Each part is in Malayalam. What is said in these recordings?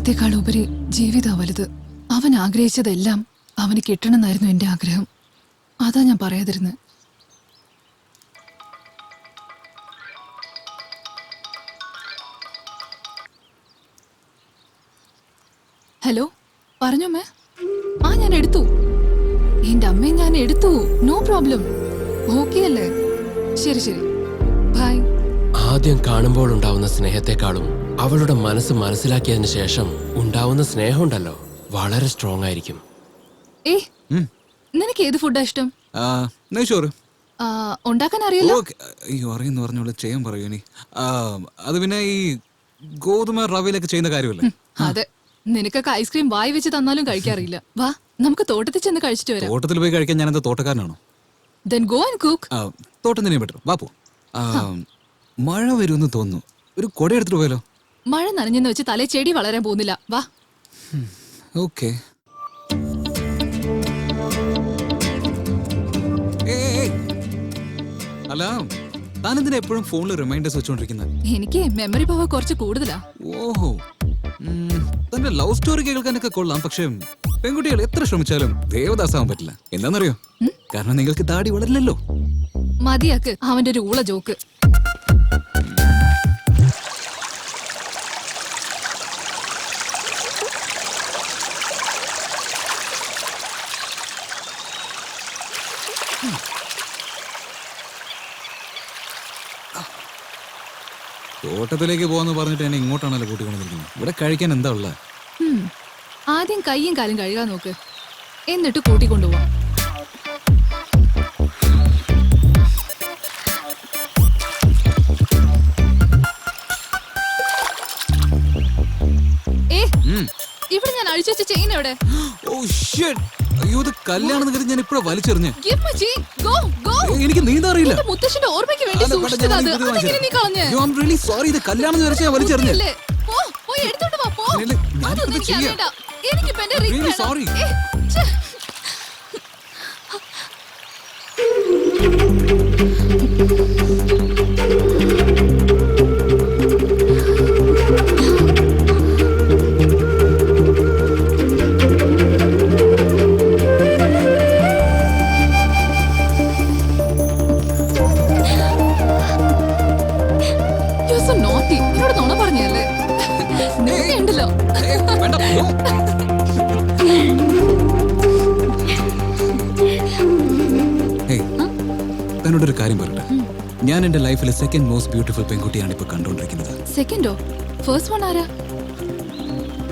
സ്നേഹത്തെക്കാൾ ഉപരി ജീവിത വലുത്. അവൻ ആഗ്രഹിച്ചതെല്ലാം അവന് കിട്ടണമെന്നായിരുന്നു എന്റെ ആഗ്രഹം. അതാ ഞാൻ പറയാതിരുന്നത്. ഹലോ, പറഞ്ഞോ മേ. ഞാൻ എടുത്തു. എന്റെ അമ്മയെ ഞാൻ എടുത്തു. No problem. ഓക്കെ അല്ലേ? ശരി ശരി, ബൈ. ആദ്യം കാണുമ്പോൾ ഉണ്ടാവുന്ന സ്നേഹത്തെക്കാളും അവളുടെ മനസ്സ് മനസ്സിലാക്കിയതിനു ശേഷം ഉണ്ടാവുന്ന സ്നേഹമുണ്ടല്ലോ, വളരെ സ്ട്രോങ് ആയിരിക്കും. നിനക്ക് ഏത് ഫുഡാ ഇഷ്ടം? നെയ്ച്ചോറ് ഉണ്ടാക്കാൻ അറിയില്ല? അയ്യോ, അറിയെന്ന് പറഞ്ഞോളൂ, ചെയ്യാൻ പറയൂ ഇനി. അത് പിന്നെ ഈ ഗോതമ്പ് റവയിലൊക്കെ ചെയ്യുന്ന കാര്യമല്ലേ? അതെ, നിനക്കൊക്കെ ഐസ്ക്രീം വായി വെച്ച് തന്നാലും കഴിക്കാറില്ല. വാ, നമുക്ക് തോട്ടത്തിൽ ചെന്ന് കഴിച്ചിട്ട് വരാം. തോട്ടത്തിൽ പോയി കഴിക്കാൻ ഞാൻ എന്താ തോട്ടക്കാരനാണോ? Then go and cook. തോട്ടം തന്നെ ബെറ്റർ. വാ പോ. മഴ വരുമെന്ന് തോന്നുന്നു. ഒരു കൊട എടുത്തിട്ട് പോയാലോ? മഴ നനഞ്ഞെന്ന് വെച്ച് തലേ ചെടി വളരാൻ പോകുന്നില്ല. വാ. ഓക്കെ. അല്ല, താനെന്തിനാ എപ്പോഴും ഫോണിൽ റിമൈൻഡേഴ്സ് വെച്ചോണ്ടിരിക്കുന്നത്? എനിക്ക് മെമ്മറി പവർ കുറച്ച് കൂടുതലാ. ഓഹോ, തന്റെ ലവ് സ്റ്റോറി കേൾക്കാനൊക്കെ കൊള്ളാം. പക്ഷെ പെൺകുട്ടികൾ എത്ര ശ്രമിച്ചാലും ദേവദാസാവാൻ പറ്റില്ല. എന്താണെന്നറിയോ? കാരണം നിങ്ങൾക്ക് താടി വളരില്ലല്ലോ. മതിയാക്ക് അവന്റെ ഒരു ഊള ജോക്ക്. തോട്ടത്തിലേക്ക് പോവാന്ന് പറഞ്ഞിട്ട് എന്നെ ഇങ്ങോട്ടാണല്ലോ കൂട്ടിക്കൊണ്ടിരിക്കുന്നത്. ഇവിടെ കഴിക്കാൻ എന്താ ഉള്ളത്? ആദ്യം കൈയും കാലും കഴുകാൻ നോക്ക്, എന്നിട്ട് കൂട്ടിക്കൊണ്ടുപോവാം. ഇവിടെ ഞാൻ അഴിച്ചു വെച്ച ചെയിൻ എവിടെ? അയ്യോ, ഇത് കല്യാണം കരുതി ഞാൻ ഇപ്പഴാ വലിച്ചെറിഞ്ഞ്. എനിക്ക് നീന്താറിയില്ല. മുത്തശ്ശന്റെ ഓർമ്മയ്ക്ക് വേണ്ടി സൂക്ഷിച്ചതാ അത്. അതെങ്ങനെ നീ കളഞ്ഞേ? ഇത് കല്യാണം വിചാരിച്ചാ ഞാൻ വലിച്ചെറിഞ്ഞ്. പോയി എടുത്തോണ്ട് വാ, പോ. അതൊന്നും എനിക്ക് അറിയണ്ട. എനിക്കിപ്പോ എന്റെ റിംഗ് വേണം. സോറി. എന്നോട് നുണ പറഞ്ഞല്ലേ? ഉണ്ടല്ലോ. തന്നോടൊരു കാര്യം പറയട്ടെ. ഞാൻ എന്റെ ലൈഫിലെ സെക്കൻഡ് മോസ്റ്റ് ബ്യൂട്ടിഫുൾ പെൺകുട്ടിയാണ് ഇപ്പൊ കണ്ടുകൊണ്ടിരിക്കുന്നത്. സെക്കൻഡോ? ഫസ്റ്റ് വൺ ആരാ?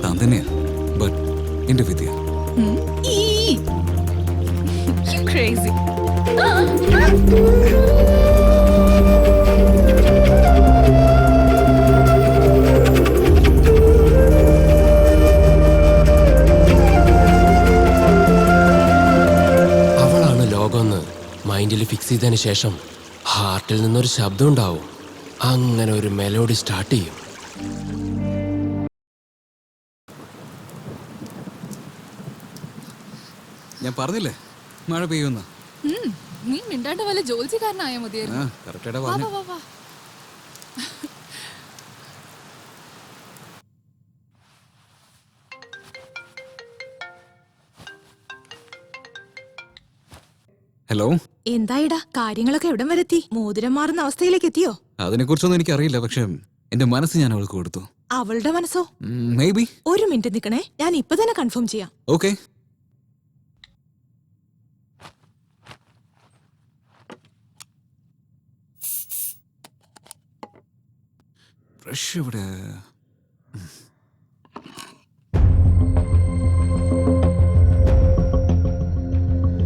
താൻ തന്നെയാ, ബട്ട് എന്റെ വിദ്യ. Crazy. അവളാണ് ലോകമെന്ന് മൈൻഡിൽ ഫിക്സ് ചെയ്തതിന് ശേഷം ഹാർട്ടിൽ നിന്നൊരു ശബ്ദം ഉണ്ടാവും. അങ്ങനെ ഒരു മെലോഡി സ്റ്റാർട്ട് ചെയ്യും. ഞാൻ പറഞ്ഞില്ലേ മഴ പെയ്യുന്ന. നീ മിണ്ടാണ്ട് വല്ല ജോലിക്കാരനായാ മതിയായിരുന്നു. ഹലോ, എന്തായിടാ കാര്യങ്ങളൊക്കെ എവിടം വരെത്തി? മോതിരം മാറുന്ന അവസ്ഥയിലേക്ക് എത്തിയോ? അതിനെ കുറിച്ചൊന്നും എനിക്ക് അറിയില്ല. പക്ഷെ എന്റെ മനസ്സ് ഞാൻ അവൾക്ക് കൊടുത്തു. അവളുടെ മനസ്സോ? Maybe. ഒരു മിനിറ്റ് നിക്കണേ, ഞാൻ ഇപ്പൊ തന്നെ കൺഫേം ചെയ്യാം. ഓക്കെ. ബ്രഷ് ഇവിടെ.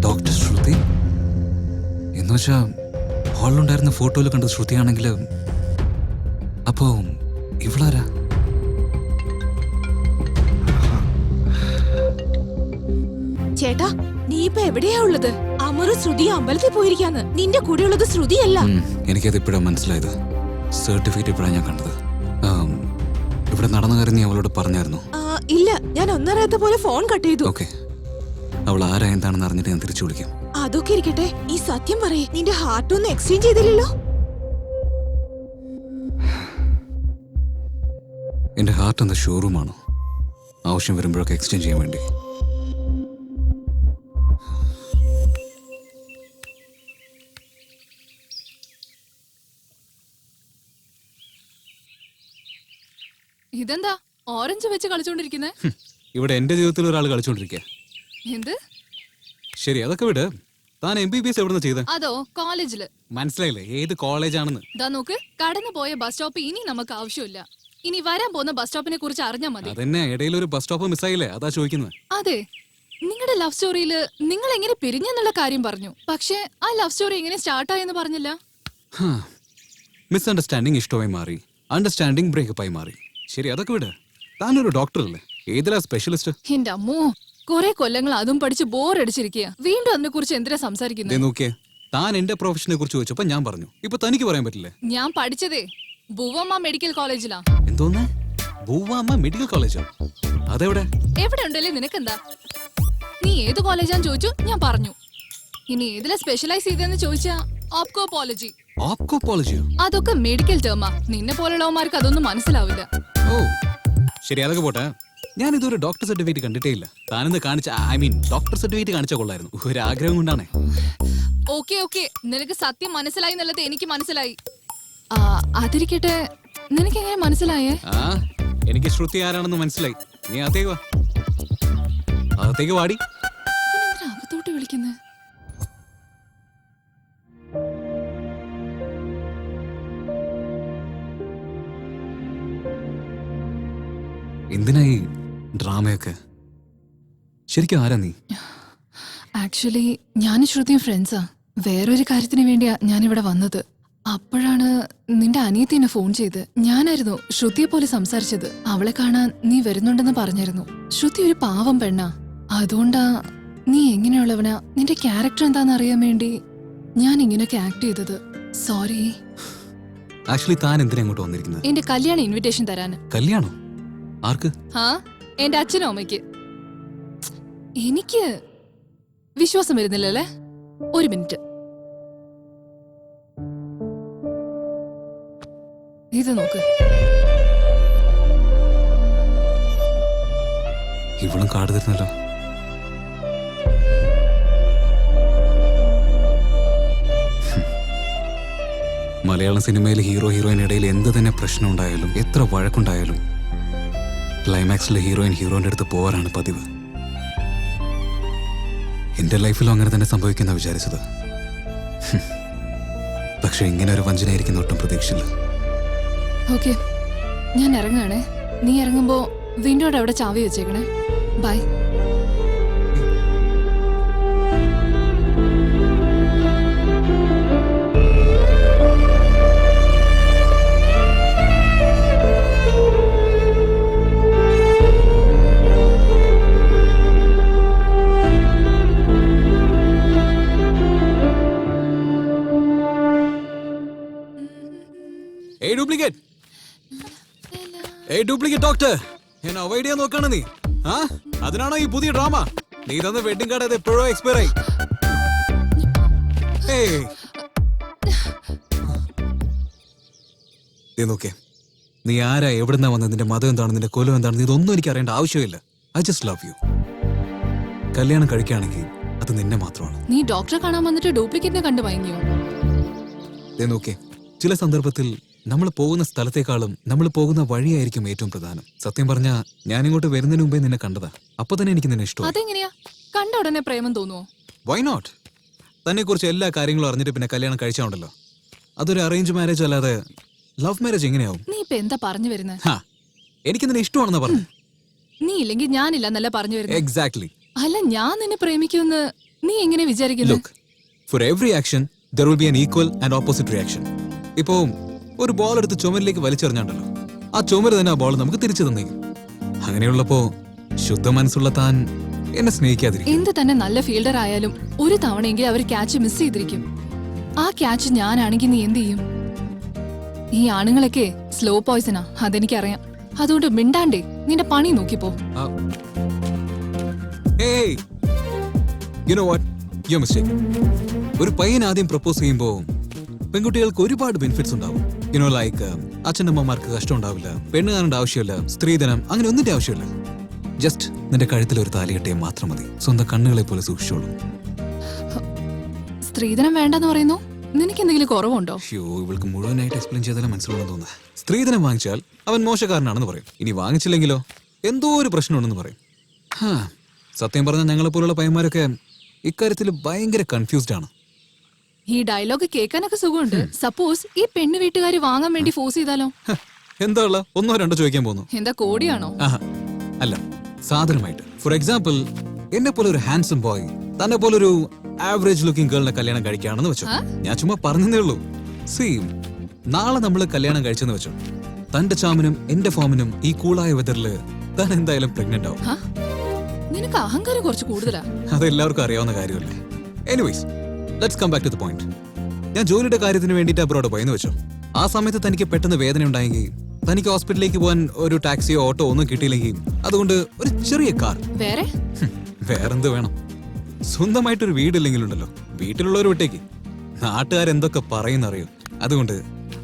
ഡോക്ടർ ശ്രുതി എന്നുവെച്ചാ ഹാളിലുണ്ടായിരുന്ന ഫോട്ടോയിൽ കണ്ടത് ശ്രുതിയാണെങ്കിൽ അപ്പോ ഇവളാരാ? ചേട്ടാ, നീ ഇപ്പൊ എവിടെയാ ഉള്ളത്? അമർ ശ്രുതി അമ്പലത്തിൽ പോയിരിക്കാന്ന്. നിന്റെ കൂടെയുള്ളത് ശ്രുതിയല്ല. എനിക്കത് ഇപ്പോഴാ മനസ്സിലായത്. സർട്ടിഫിക്കറ്റ് ഇപ്പോഴാണ് ഞാൻ കണ്ടത്. ഇവിടെ നടന്ന കാര്യം നീ അവളോട് പറഞ്ഞായിരുന്നു? ഇല്ല, ഞാൻ ഒന്നറിയാത്ത പോലെ ഫോൺ കട്ട് ചെയ്തു. ഓക്കെ, അവൾ ആരാ എന്താണെന്ന് അറിഞ്ഞിട്ട് ഞാൻ തിരിച്ചു വിളിക്കാം. അതൊക്കെ ഇരിക്കട്ടെ, ഈ സത്യം പറയേ, നിന്റെ ഹാർട്ട് ഒന്നും എക്സ്ചേഞ്ച് ചെയ്തില്ലല്ലോ? എന്റെ ഹാർട്ട് എന്താ ഷോറൂമാണോ? ആവശ്യം വരുമ്പോഴൊക്കെ എക്സ്ചേഞ്ച് ചെയ്യാൻ വേണ്ടി. ഇതെന്താ ഓറഞ്ച് വെച്ച് കളിച്ചോണ്ടിരിക്കുന്നേ? ഇവിടെ എന്റെ ജീവിതത്തിൽ ഒരാൾ കളിച്ചോണ്ടിരിക്കുക. എന്ത്? ശരി, അതൊക്കെ വിട്. താൻ MBBS എവിടുന്ന ചെയ്ത? അതോ കോളേജില്. മനസ്സിലായില്ലേ ഏത് കോളേജാണെന്ന്? ദാ നോക്ക്, കടന്നു പോയ ബസ് സ്റ്റോപ്പ് ഇനി നമുക്ക് ആവശ്യമില്ല. ഇനി വരാൻ പോകുന്ന ബസ് സ്റ്റോപ്പിനെ കുറിച്ച് അറിഞ്ഞാ മതി. അതന്നെ, ഇടയിൽ ഒരു ബസ് സ്റ്റോപ്പ് മിസ്സായില്ലേ, അതാ ചോദിക്കുന്നത്. അതെ, നിങ്ങളുടെ ലവ് സ്റ്റോറിയില് നിങ്ങൾ എങ്ങനെ പിരിഞ്ഞെന്നുള്ള കാര്യം പറഞ്ഞു. പക്ഷേ ആ ലവ് സ്റ്റോറി എങ്ങനെ സ്റ്റാർട്ടായെന്ന് പറഞ്ഞില്ല. മിസ്അണ്ടർസ്റ്റാൻഡിങ് ഇഷ്ടമായി മാറി, അണ്ടർസ്റ്റാൻഡിങ് ബ്രേക്കപ്പായി മാറി. ശരി, അതൊക്കെ വിട്. താനൊരു ഡോക്ടർ അല്ലേ? ഏതിലാ സ്പെഷ്യലിസ്റ്റ്? എന്റെ അമ്മോ, കുറെ കൊല്ലങ്ങൾ അതും പഠിച്ച് ബോറടിച്ചിരിക്കുക. വീണ്ടും അതിനെ കുറിച്ച് എന്തിനാ സംസാരിക്കുന്നത്? നോക്കിയേ, താൻ എന്റെ പ്രൊഫഷനെ കുറിച്ച് ചോദിച്ചപ്പോ ഞാൻ പറഞ്ഞു. ഇപ്പൊ തനിക്ക് പറയാൻ പറ്റില്ലേ? ഞാൻ പഠിച്ചതേ ബുവമ്മ മെഡിക്കൽ കോളേജിലാ. എന്തോന്ന്? ബുവമ്മ മെഡിക്കൽ കോളേജോ? അതെവിടെ? എവിടെ ഉണ്ടല്ലേ നിനക്കെന്താ? നീ ഏത് കോളേജാന്ന് ചോദിച്ചു, ഞാൻ പറഞ്ഞു. ഇനി ഏതിലാ സ്പെഷ്യലൈസ് ചെയ്തെന്ന് ചോദിച്ചാ ഓപ്കോപോളജി. ഓപ്കോപോളജിയോ? അതൊക്കെ മെഡിക്കൽ ടേമാ. നിന്നെ പോലുള്ളവന്മാർക്ക് അതൊന്നും മനസ്സിലാവില്ല. ഓ ശരി, അതൊക്കെ പോട്ടെ. ഞാൻ ഇതൊരു ഡോക്ടർ സർട്ടിഫിക്കറ്റ് കണ്ടിട്ടേ ഇല്ല. താനെന്ന് കാണിച്ച, ഡോക്ടർ സർട്ടിഫിക്കറ്റ് കാണിച്ച കൊള്ളായിരുന്നു. ഒരു ആഗ്രഹം കൊണ്ടാണ്. ഓക്കെ ഓക്കെ, നിനക്ക് സത്യം മനസ്സിലായി എന്നുള്ളത് എനിക്ക് മനസ്സിലായി. അതിരിക്കട്ടെ, നിനക്ക് എങ്ങനെ മനസ്സിലായേ? എനിക്ക് ശ്രുതി ആരാണെന്ന് മനസ്സിലായി. നീ അകത്തേക്ക് വാ. അകത്തേക്ക് വാടി. ഇവനെന്തിനാ അകത്തോട്ട് വിളിക്കുന്നത്? എന്തിനായി ഡ്രാമയൊക്കെ? ശരിക്കും ആരാ നീ? ആക്ച്വലി ഞാനും ശ്രുതിയും ഫ്രണ്ട്സാ. വേറൊരു കാര്യത്തിന് വേണ്ടിയാ ഞാനിവിടെ വന്നത്. അപ്പോഴാണ് നിന്റെ അനിയത്തി എന്നെ ഫോൺ ചെയ്ത്. ഞാനായിരുന്നു ശ്രുതിയെ പോലെ സംസാരിച്ചത്. അവളെ കാണാൻ നീ വരുന്നുണ്ടെന്ന് പറഞ്ഞിരുന്നു. ശ്രുതി ഒരു പാവം പെണ്ണാ. അതുകൊണ്ടാ നീ എങ്ങനെയുള്ളവനാ, നിന്റെ ക്യാരക്ടർ എന്താന്ന് അറിയാൻ വേണ്ടി ഞാൻ ഇങ്ങനെയൊക്കെ ആക്ട് ചെയ്തത്. സോറി. ആക്ച്വലി താൻ എന്തിനാ ഇങ്ങോട്ട് വന്നിരിക്കുന്നത്? എന്റെ കല്യാണ ഇൻവിറ്റേഷൻ തരാന്. കല്യാണോ? ആർക്ക്? എന്റെ അച്ഛനും അമ്മയ്ക്ക്. എനിക്ക് വിശ്വാസം വരുന്നില്ലല്ലേ? ഒരു മിനിറ്റ്, ഇത് നോക്ക്. ഇവളും കാർഡ് തരുന്നല്ലോ. മലയാളം സിനിമയിൽ ഹീറോ ഹീറോയിൻ ഇടയിൽ എന്ത് തന്നെ പ്രശ്നം ഉണ്ടായാലും, എത്ര വഴക്കുണ്ടായാലും, ക്ലൈമാക്സിലെ ഹീറോയിൻ്റെ അടുത്ത് പോവാറാണ് പതിവ്. എന്റെ ലൈഫിലും അങ്ങനെ തന്നെ സംഭവിക്കുന്ന വിചാരിച്ചത്. പക്ഷെ ഇങ്ങനെ ഒരു വഞ്ചനയായിരിക്കുന്ന ഒട്ടും പ്രതീക്ഷയില്ല. ഓക്കെ, ഞാൻ ഇറങ്ങാണേ. നീ ഇറങ്ങുമ്പോ വിൻഡോയുടെ അവിടെ ചാവി വെച്ചേക്കണേ. ബൈ. ഡ്യൂപ്ലിക്കേറ്റ് ഡോക്ടർ, എന്നെ അവോയ്ഡ് ചെയ്യാൻ നോക്കാണ് നീ? അതിനാണോ ഈ പുതിയ ഡ്രാമ? നീ തന്ന വെഡിങ് കാർഡ് അത് എപ്പോഴോ എക്സ്പയർ ആയി. നോക്കേ, നീ ആരാ, എവിടുന്നാ വന്നത്, നിന്റെ മതം എന്താണ്, നിന്റെ കൊലം എന്താണെന്ന് ഇതൊന്നും എനിക്ക് അറിയേണ്ട ആവശ്യമില്ല. I just love you. കല്യാണം കഴിക്കുകയാണെങ്കിൽ അത് നിന്നെ മാത്രമാണ്. നീ ഡോക്ടറെ കാണാൻ വന്നിട്ട് ഡ്യൂപ്ലിക്കേറ്റിനെ കണ്ടു വാങ്ങിയോ? നോക്കേ, ചില സന്ദർഭത്തിൽ നമ്മൾ പോകുന്ന സ്ഥലത്തേക്കാളും നമ്മൾ പോകുന്ന വഴിയായിരിക്കും ഏറ്റവും പ്രധാനം. സത്യം പറഞ്ഞാ ഞാൻ ഇങ്ങോട്ട് വരുന്നതിന് മുമ്പേ നിന്നെ കണ്ടതാ. അപ്പൊ തന്നെ എനിക്ക് നിന്നെ ഇഷ്ടം. അതെങ്ങനെയാ? കണ്ട ഉടനെ പ്രേമം തോന്നുവോ? Why not? തന്നെ കുറിച്ച് എല്ലാ കാര്യങ്ങളും അറിഞ്ഞിട്ട് പിന്നെ കല്യാണം കഴിച്ചാണ്ടല്ലോ. അതൊരു അറേഞ്ച് മാരേജ് അല്ലാതെ ലവ് മാരേജ് എങ്ങനെയാവും? നീ ഇപ്പൊ എന്താ പറഞ്ഞു വരുന്നത്? എനിക്ക് നിന്നെ ഇഷ്ടമാണെന്നാ പറഞ്ഞു. നീ ഇല്ലെങ്കിൽ ഞാനില്ല എന്നല്ല പറഞ്ഞു വരുന്നത്. എക്സാക്ട്ലി. അല്ല, ഞാൻ നിന്നെ പ്രേമിക്കുമെന്ന് നീ എങ്ങനെ വിചാരിക്കുന്നു? Look, for every action there will be an equal and opposite reaction. ഇപ്പോ ഒരു ബോൾ എടുത്ത് ചുമരിലേക്ക് വലിച്ചെറിഞ്ഞാണ്ടല്ലോ, ആ ചുമര് തന്നെ ആ ബോൾ നമുക്ക് തിരിച്ചു തന്നേക്കും. അങ്ങനെയുള്ളപ്പോ ശുദ്ധ മനസ്സുള്ള താൻ എന്നെ സ്നേഹിക്കാതിരിക്കും. എന്ത് തന്നെ നല്ല ഫീൽഡർ ആയാലും ഒരു തവണയെങ്കിലും അവർ ക്യാച്ച് മിസ് ചെയ്തിരിക്കും. ആ ക്യാച്ച് ഞാനാണെങ്കിൽ നീ എന്ത് ചെയ്യും? ഈ ആണുങ്ങളൊക്കെ സ്ലോ പോയ്സണാ, അതെനിക്കറിയാം. അതുകൊണ്ട് മിണ്ടാണ്ടേ നിന്റെ പണി നോക്കിപ്പോ. Hey, you know what? You're mistaken. ഒരു പയ്യൻ ആദ്യം പ്രപ്പോസ് ചെയ്യുമ്പോ പെൺകുട്ടികൾക്ക് ഒരുപാട് ബെനിഫിറ്റ്സ് ഉണ്ടാവും. യുനോ ലൈക്ക് അച്ഛനമ്മമാർക്ക് കഷ്ടം ഉണ്ടാവില്ല, പെണ്ണ് കാണേണ്ട ആവശ്യമില്ല, സ്ത്രീധനം, അങ്ങനെ ഒന്നിന്റെ ആവശ്യമില്ല. ജസ്റ്റ് നിന്റെ കഴുത്തിൽ ഒരു താലി കെട്ടിയാൽ മാത്രം മതി. സ്വന്തം കണ്ണുകളെ പോലെ സൂക്ഷിച്ചോളൂ. സ്ത്രീധനം വേണ്ടെന്ന് പറയുന്നു. നിനക്ക് എന്തെങ്കിലും കുറവുണ്ടോ? ഷ്യോ, ഇവൾക്ക് മുഴുവനായിട്ട് എക്സ്പ്ലെയിൻ ചെയ്താലും മനസ്സിലാണെന്ന് തോന്നുന്നത്. സ്ത്രീധനം വാങ്ങിച്ചാൽ അവൻ മോശക്കാരനാണെന്ന് പറയും. ഇനി വാങ്ങിച്ചില്ലെങ്കിലോ എന്തോ ഒരു പ്രശ്നമുണ്ടെന്ന് പറയും. സത്യം പറഞ്ഞാൽ ഞങ്ങളെ പോലുള്ള പയ്യന്മാരൊക്കെ ഇക്കാര്യത്തിൽ ഭയങ്കര കൺഫ്യൂസ്ഡ് ആണ്. ഈ ഡയലോഗ് കേൾക്കാനൊക്കെ സുഖമുണ്ട്. സപ്പോസ് ഈ പെണ്ണ് വീട്ടുകാർ വാങ്ങാൻ വേണ്ടി ഫോഴ്സ് ചെയ്താലോ? എന്താ ഉള്ള ഒന്നോ രണ്ടോ ചോദിക്കാൻ പോകുന്നു. എന്താ കോടിയാണോ? അല്ല, സാധനമായിട്ട്. ഫോർ എക്സാമ്പിൾ, എന്നെ പോലെ ഒരു ഹാൻസം ബോയ് തന്നെ പോലൊരു ആവറേജ് ലുക്കിംഗ് ഗേളിനെ കല്യാണം കഴിക്കുകയാണെന്ന് വെച്ചോ. ഞാൻ ചുമ്മാ പറഞ്ഞതേ ഉള്ളൂ. സെയിം നാളെ നമ്മൾ കല്യാണം കഴിച്ചെന്ന് വെച്ചോ. തന്റെ ചാമിനും എന്റെ ഫോമിനും ഈ കൂളായ വെതറില് താൻ എന്തായാലും പ്രഗ്നന്റ് ആവും. നിനക്ക് അഹങ്കാരം കുറച്ച് കൂടുതലാ. അതെല്ലാവർക്കും അറിയാവുന്ന കാര്യമല്ലേ. Anyways, let's come back to the point. ഞാൻ ജോലിയുടെ കാര്യത്തിന് വേണ്ടിയിട്ട് അബ്രോഡ് പോയെന്ന് വെച്ചോ. ആ സമയത്ത് തനിക്ക് പെട്ടെന്ന് വേദന ഉണ്ടായെങ്കിൽ തനിക്ക് ഹോസ്പിറ്റലിലേക്ക് പോകാൻ ഒരു ടാക്സിയോ ഓട്ടോ ഒന്നും കിട്ടിയില്ലെങ്കിൽ അതുകൊണ്ട് ഒരു ചെറിയ കാർ. വേറെന്ത് വേണം? സ്വന്തമായിട്ടൊരു വീടില്ലെങ്കിലുണ്ടല്ലോ, വീട്ടിലുള്ളവർ വിട്ടേക്ക്. നാട്ടുകാരെന്തൊക്കെ പറയുന്നറിയോ. അതുകൊണ്ട്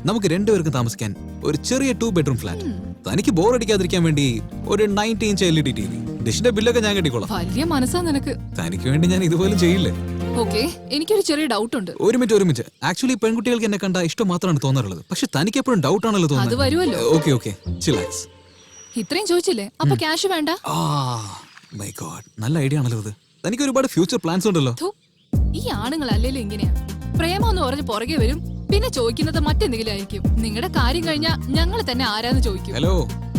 നമുക്ക് രണ്ടുപേർക്ക് താമസിക്കാൻ ഒരു ചെറിയ 2 bedroom ഫ്ലാറ്റ്. തനിക്ക് ബോർ അടിക്കാതിരിക്കാൻ വേണ്ടി ഒരു 90 inch LED TV. ഡിഷിന്റെ ബില്ലൊക്കെ ഞാൻ കെട്ടിക്കോളാം. വലിയ മനസ്സാ നിനക്ക്. തനിക്ക് വേണ്ടി ഞാൻ ഇതുപോലും ചെയ്യില്ലേ. ഓക്കെ, എനിക്കൊരു ചെറിയ ഡൗട്ട് ഉണ്ട്. ഒരു മിനിറ്റ്. ആക്ച്വലി പെൺകുട്ടികൾക്ക് എന്നെ കണ്ട ഇഷ്ടം മാത്രമാണ് തോന്നാറുള്ളത്. പക്ഷെ തനിക്ക് എപ്പോഴും ഡൗട്ട് ആണല്ലോ അത് തോന്നുന്നത്. വരുമല്ലോ. ഓക്കെ, ചില്ലാക്സ്. ഇത്രയും ചോദിച്ചില്ലേ, അപ്പൊ ക്യാഷ് വേണ്ട? മൈ ഗോഡ്, നല്ല ഐഡിയ ആണല്ലോ ഇത്. തനിക്ക് ഒരുപാട് ഫ്യൂച്ചർ പ്ലാൻസ് ഉണ്ടല്ലോ. ഥു, ഈ ആണുങ്ങൾ അല്ലേലും ഇങ്ങനെയാ. പ്രേമം എന്ന് പറഞ്ഞ് പുറകെ വരും, പിന്നെ ചോദിക്കുന്നത് മറ്റെന്തെങ്കിലും ആയിരിക്കും. നിങ്ങളുടെ കാര്യം കഴിഞ്ഞാ ഞങ്ങൾ തന്നെ ആരാന്ന് ചോദിക്കും. ഹലോ,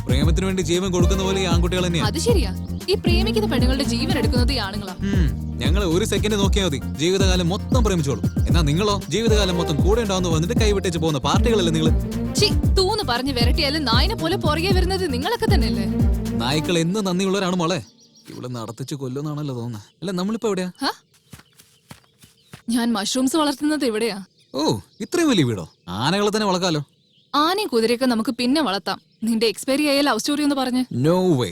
പ്രേമത്തിന് വേണ്ടി ജീവൻ കൊടുക്കുന്ന പോലെ ഈ ആൺകുട്ടികൾ തന്നെയാ. അത് ശരിയാ. ഈ പ്രേമിക്കുന്ന പെണ്ണുങ്ങളുടെ ജീവൻ എടുക്കുന്നത് ഈ ആണുങ്ങളാ. ഞങ്ങൾ ഒരു സെക്കൻഡ് നോക്കിയാൽ മതി, ജീവിതകാലം മൊത്തം പ്രേമിച്ചോളും. എന്നാ നിങ്ങളോ ജീവിതകാലം മൊത്തം കൂടെ ഉണ്ടാവുന്ന വന്നിട്ട് കൈവിട്ടേച്ച് പോകുന്ന പാർട്ടികളല്ലേ നിങ്ങൾ. തൂന്ന് പറഞ്ഞ് വിരട്ടിയാലും നായിനെ പോലെ പുറകെ വരുന്നത് നിങ്ങളൊക്കെ തന്നെയല്ലേ. നായ്ക്കൾ എന്ന് നന്ദിയുള്ളവരാണ് മോളെ. ഇവിടെ നടത്തിച്ച് കൊല്ലുന്നാണല്ലോ തോന്നുന്നത്. അല്ല, നമ്മളിപ്പോ എവിടെയാ? ഞാൻ മഷ്റൂംസ് വളർത്തുന്നത് എവിടെയാ? ഓ, ഇത്രയും വലിയ വീടോ? ആനകളെ തന്നെ വളർക്കാലോ. ആനയും കുതിരയൊക്കെ നമുക്ക് പിന്നെ വളർത്താം. നിന്റെ എക്സ്പയറി ആയ ലവ് സ്റ്റോറി എന്ന് പറഞ്ഞ്. No way.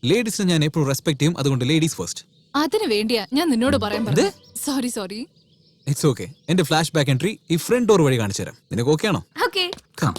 ലേഡീസിനെ ഞാൻ എപ്പോഴും റെസ്പെക്ട് ചെയ്യും. അതുകൊണ്ട് ലേഡീസ് ഫസ്റ്റ്. അതിന് വേണ്ടിയാ ഞാൻ നിന്നോട് പറയാൻ പറഞ്ഞത്. സോറി. It's okay. എന്റെ ഫ്ലാഷ് ബാക്ക് എൻട്രി ഈ ഫ്രണ്ട് ഡോർ വഴി കാണിച്ചു തരാം. നിനക്ക് ഓക്കെ ആണോ? ഓക്കെ. Come.